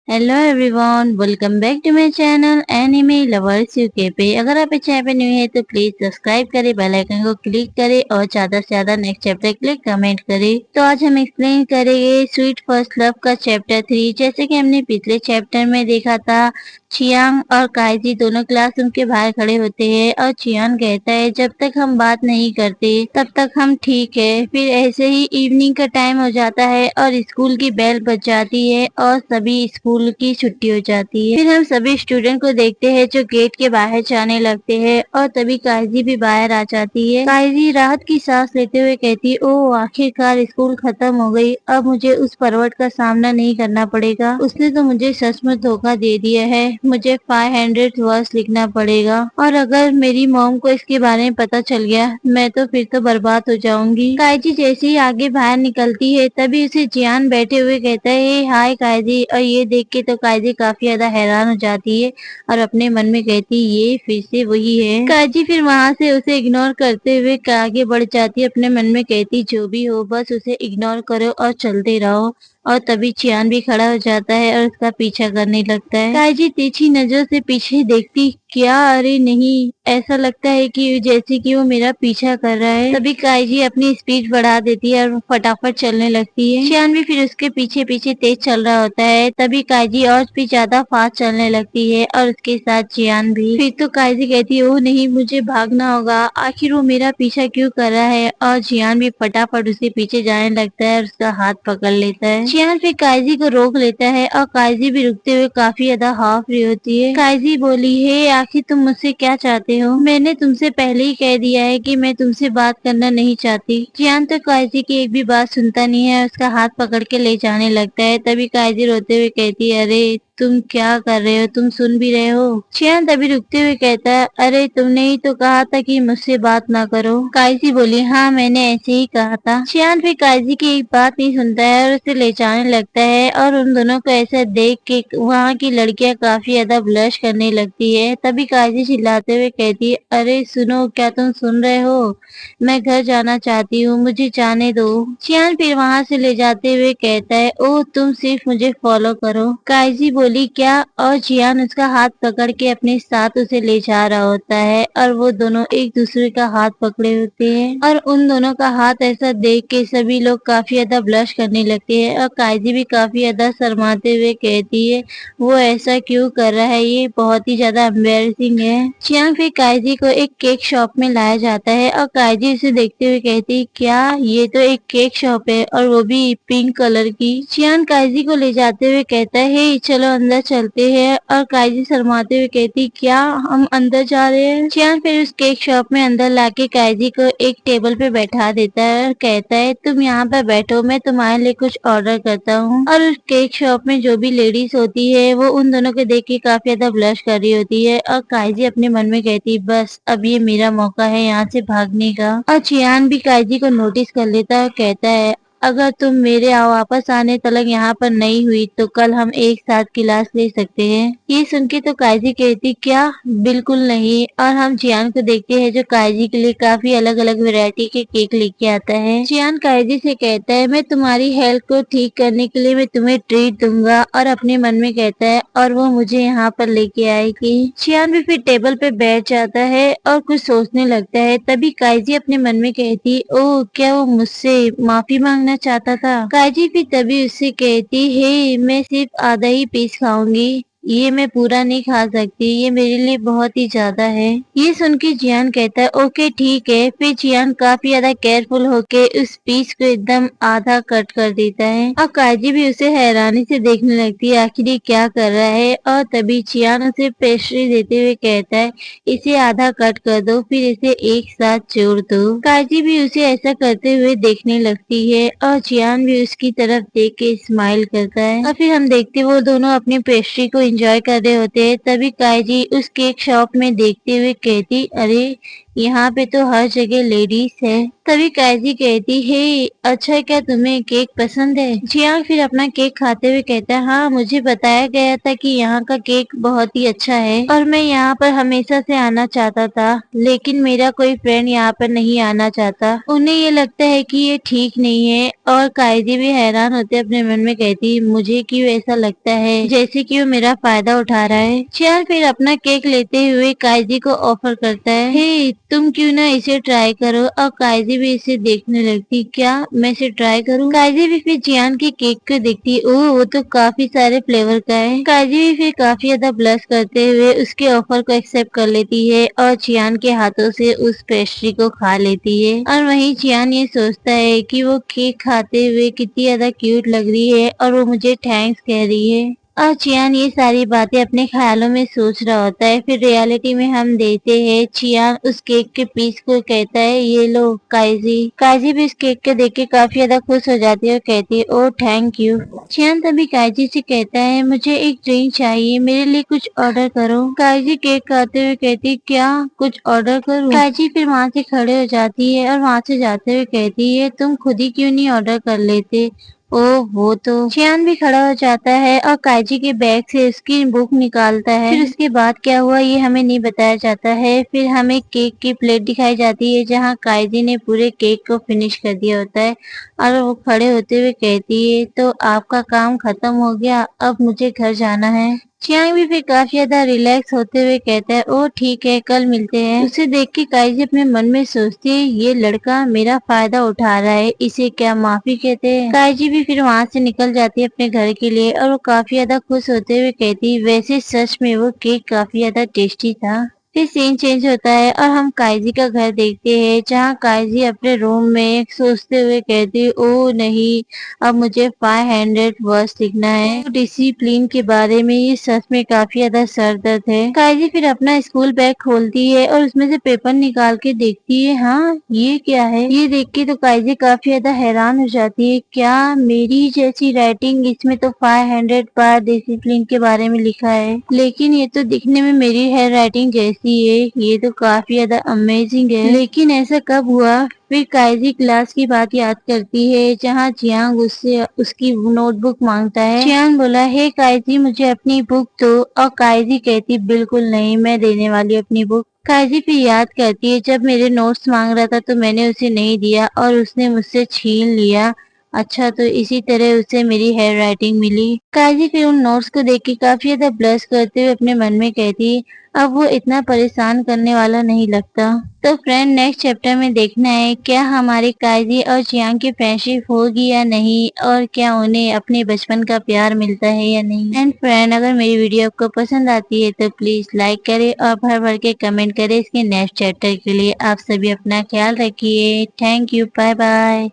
Hello everyone, welcome back to my channel anime lovers UK पे। अगर आप इस चैनल पे न्यू है तो प्लीज सब्सक्राइब करें, बेल आइकन को क्लिक करें और ज्यादा से ज्यादा नेक्स्ट चैप्टर के लिए कमेंट करें। तो आज हम एक्सप्लेन करेंगे स्वीट फर्स्ट लव का चैप्टर 3। जैसे कि हमने पिछले चैप्टर में देखा था, चियांग और काइजी दोनों क्लासरूम के बाहर खड़े होते हैं और चियांग कहता है जब तक हम बात नहीं करते तब तक हम ठीक है। फिर ऐसे ही इवनिंग का टाइम हो जाता है और स्कूल की बेल बज जाती है और सभी स्कूल की छुट्टी हो जाती है। फिर हम सभी स्टूडेंट को देखते हैं जो गेट के बाहर जाने लगते हैं और तभी काइजी भी बाहर आ जाती है। काइजी राहत की सांस लेते हुए कहती, ओह आखिरकार स्कूल खत्म हो गई, अब मुझे उस परवट का सामना नहीं करना पड़ेगा। उसने तो मुझे सचमुच धोखा दे दिया है। मुझे 500 वर्ड्स लिखना पड़ेगा और अगर मेरी मॉम को इसके बारे में पता चल गया मैं तो फिर तो बर्बाद हो जाऊंगी। काइजी जैसे ही आगे बाहर निकलती है तभी उसे जियान बैठे हुए कहता है, हाय काइजी। और ये देख के तो काइजी काफी ज्यादा हैरान हो जाती है और अपने मन में कहती ये फिर से वही है। काइजी फिर वहाँ से उसे इग्नोर करते हुए आगे बढ़ जाती है। अपने मन में कहती जो भी हो बस उसे इग्नोर करो और चलते रहो। और तभी चियान भी खड़ा हो जाता है और उसका पीछा करने लगता है। काइजी तिरछी नजर से पीछे देखती, क्या अरे नहीं, ऐसा लगता है कि जैसे कि वो मेरा पीछा कर रहा है। तभी काइजी अपनी स्पीड बढ़ा देती है और फटाफट चलने लगती है। चियान भी फिर उसके पीछे पीछे तेज चल रहा होता है। तभी काइजी और भी ज्यादा फास्ट चलने लगती है और उसके साथ चियान भी। फिर तो काइजी कहती है, ओह नहीं, मुझे भागना होगा, आखिर वो मेरा पीछा क्यों कर रहा है। और चियान भी फटाफट उसके पीछे जाने लगता है और उसका हाथ पकड़ लेता है। चियान फिर काइजी को रोक लेता है और काइजी भी रुकते हुए काफी ज्यादा हाफ रही होती है। काइजी बोली, हे आखिर तुम मुझसे क्या चाहते हो? मैंने तुमसे पहले ही कह दिया है कि मैं तुमसे बात करना नहीं चाहती। चियान तो काइजी की एक भी बात सुनता नहीं है, उसका हाथ पकड़ के ले जाने लगता है। तभी काइजी रोते हुए कहती है, अरे तुम क्या कर रहे हो, तुम सुन भी रहे हो? चियान तभी रुकते हुए कहता है, अरे तुमने ही तो कहा था कि मुझसे बात ना करो। काइजी बोली, हाँ मैंने ऐसे ही कहा था। चियान फिर काइजी की एक बात नहीं सुनता है और उसे ले जाने लगता है और उन दोनों को ऐसा देख के वहाँ की लड़कियां काफी ज्यादा ब्लश करने लगती है। तभी काइजी चिल्लाते हुए कहती है, अरे सुनो, क्या तुम सुन रहे हो? मैं घर जाना चाहती हूँ, मुझे जाने दो। चियान फिर वहाँ से ले जाते हुए कहता है, ओह तुम सिर्फ मुझे फॉलो करो। काइजी बोली, क्या? और चियान उसका हाथ पकड़ के अपने साथ उसे ले जा रहा होता है और वो दोनों एक दूसरे का हाथ पकड़े होते हैं। और उन दोनों का हाथ ऐसा देख के सभी लोग काफी ज्यादा ब्लश करने लगते हैं और काइजी भी काफी ज्यादा शर्माते हुए कहती है, वो ऐसा क्यों कर रहा है, ये बहुत ही ज्यादा एम्बेरसिंग है। चियांग फिर काइजी को एक केक शॉप में लाया जाता है और काइजी उसे देखते हुए कहती है, क्या ये तो एक केक शॉप है और वो भी पिंक कलर की। चियांग काइजी को ले जाते हुए कहता है, हे चलो अंदर चलते हैं। और काइजी शर्माते हुए कहती, क्या हम अंदर जा रहे हैं? चियांग फिर उस केक शॉप में अंदर लाके काइजी को एक टेबल पे बैठा देता है और कहता है, तुम यहाँ पर बैठो, मैं तुम्हारे लिए कुछ ऑर्डर करता हूँ। और उस केक शॉप में जो भी लेडीज होती है वो उन दोनों को देख के काफी ज्यादा ब्लश कर रही होती है और काइजी अपने मन में कहती है, बस अब ये मेरा मौका है यहाँ से भागने का। और चियान भी काइजी को नोटिस कर लेता है और कहता है, अगर तुम मेरे वापस आने तक यहाँ पर नहीं हुई तो कल हम एक साथ क्लास ले सकते हैं। ये सुन के तो काइजी कहती, क्या? बिल्कुल नहीं। और हम चियान को देखते हैं जो काइजी के लिए काफी अलग अलग वैरायटी के केक लेके आता है। चियान काइजी से कहता है, मैं तुम्हारी हेल्थ को ठीक करने के लिए मैं तुम्हें ट्रीट दूंगा। और अपने मन में कहता है, और वो मुझे यहाँ पर लेके आएगी। चियान भी फिर टेबल पे बैठ जाता है और कुछ सोचने लगता है। तभी काइजी अपने मन में कहती, ओह क्या वो मुझसे माफी मांगना चाहता था? काइजी फिर तभी उससे कहती, हे मैं सिर्फ आधा ही पीस खाऊंगी, ये मैं पूरा नहीं खा सकती, ये मेरे लिए बहुत ही ज्यादा है। ये सुन के जियान कहता है, ओके ठीक है। फिर जियान काफी ज्यादा केयरफुल होके उस पीस को एकदम आधा कट कर देता है और काजी भी उसे हैरानी से देखने लगती है, आखिर ये क्या कर रहा है। और तभी जियान उसे पेस्ट्री देते हुए कहता है, इसे आधा कट कर दो, फिर इसे एक साथ जोड़ दो। काजी भी उसे ऐसा करते हुए देखने लगती है और जियान भी उसकी तरफ देख के स्माइल करता है। और फिर हम देखते वो दोनों अपनी पेस्ट्री को एंजॉय कर रहे होते हैं। तभी काइजी उस केक शॉप में देखते हुए कहती, अरे यहाँ पे तो हर जगह लेडीज है। तभी काजी कहती है, अच्छा क्या तुम्हें केक पसंद है? जियांग फिर अपना केक खाते हुए कहता है, हाँ मुझे बताया गया था कि यहाँ का केक बहुत ही अच्छा है और मैं यहाँ पर हमेशा से आना चाहता था, लेकिन मेरा कोई फ्रेंड यहाँ पर नहीं आना चाहता। उन्हें ये लगता है कि ये ठीक नहीं है और कायदी भी हैरान होते अपने मन में कहती, मुझे क्यों ऐसा लगता है जैसे कि वो मेरा फायदा उठा रहा है। जियांग फिर अपना केक लेते हुए कायदी को ऑफर करता है, हे तुम क्यों ना इसे ट्राई करो। और कायदी भी इसे देखने लगती, क्या मैं इसे ट्राई करूं? कायदी भी फिर जियान के केक को देखती, ओह वो तो काफी सारे फ्लेवर का है। कायदी भी फिर काफी ज्यादा ब्लश करते हुए उसके ऑफर को एक्सेप्ट कर लेती है और जियान के हाथों से उस पेस्ट्री को खा लेती है। और वहीं जियान ये सोचता है कि वो केक खाते हुए कितनी ज्यादा क्यूट लग रही है और वो मुझे थैंक्स कह रही है। और चियान ये सारी बातें अपने ख्यालों में सोच रहा होता है। फिर रियलिटी में हम देखते हैं चियान उस केक के पीस को कहता है, ये लो काइजी। काइजी भी इस केक के देख के काफी ज्यादा खुश हो जाती है और कहती है, ओ थैंक यू। चियान तभी काइजी से कहता है, मुझे एक ड्रिंक चाहिए, मेरे लिए कुछ ऑर्डर करो। काइजी केक खाते हुए कहती, क्या कुछ ऑर्डर करूं? काइजी फिर वहाँ से खड़े हो जाती है और वहाँ से जाते हुए कहती है, तुम खुद ही क्यों नहीं ऑर्डर कर लेते? ओह वो तो। चियान भी खड़ा हो जाता है और काइजी के बैग से उसकी बुक निकालता है। फिर उसके बाद क्या हुआ ये हमें नहीं बताया जाता है। फिर हमें केक की प्लेट दिखाई जाती है जहाँ काइजी ने पूरे केक को फिनिश कर दिया होता है और वो खड़े होते हुए कहती है, तो आपका काम खत्म हो गया, अब मुझे घर जाना है। चियांग भी फिर काफी ज्यादा रिलैक्स होते हुए कहता है, ओ ठीक है कल मिलते हैं। उसे देख के काइजी अपने मन में सोचती है, ये लड़का मेरा फायदा उठा रहा है, इसे क्या माफी कहते हैं। काइजी भी फिर वहाँ से निकल जाती है अपने घर के लिए और वो काफी ज्यादा खुश होते हुए कहती है, वैसे सच में वो केक काफी ज्यादा टेस्टी था। फिर सीन चेंज होता है और हम काइजी का घर देखते हैं जहाँ काइजी अपने रूम में सोचते हुए कहती है, ओ नहीं अब मुझे 500 वर्ड्स लिखना है। तो डिसिप्लिन के बारे में ये सच में काफी ज्यादा सर दर्द है। काइजी फिर अपना स्कूल बैग खोलती है और उसमें से पेपर निकाल के देखती है, हाँ ये क्या है? ये देख के तो काइजी काफी ज्यादा हैरान हो जाती है, क्या मेरी जैसी राइटिंग, इसमें तो 500 बार डिसिप्लिन के बारे में लिखा है, लेकिन ये तो दिखने में मेरी हैंड राइटिंग जैसी है, ये तो काफी ज्यादा अमेजिंग है, लेकिन ऐसा कब हुआ? फिर काइजी क्लास की बात याद करती है जहाँ जियांग उससे उसकी नोटबुक मांगता है। जियांग बोला, हे काइजी मुझे अपनी बुक दो। और काइजी कहती, बिल्कुल नहीं, मैं देने वाली अपनी बुक। काइजी फिर याद करती है, जब मेरे नोट्स मांग रहा था तो मैंने उसे नहीं दिया और उसने मुझसे छीन लिया। अच्छा तो इसी तरह उसे मेरी हैंड राइटिंग मिली। काइजी फिर उन नोट्स को देख के काफी ज्यादा ब्लश करते हुए अपने मन में कहती, अब वो इतना परेशान करने वाला नहीं लगता। तो फ्रेंड नेक्स्ट चैप्टर में देखना है क्या हमारे काइजी और जियांग की फ्रेंडशिप होगी या नहीं, और क्या उन्हें अपने बचपन का प्यार मिलता है या नहीं। एंड फ्रेंड अगर मेरी वीडियो आपको पसंद आती है तो प्लीज लाइक करें और भर भर के कमेंट करें इसके नेक्स्ट चैप्टर के लिए। आप सभी अपना ख्याल रखिए। Thank you, bye bye.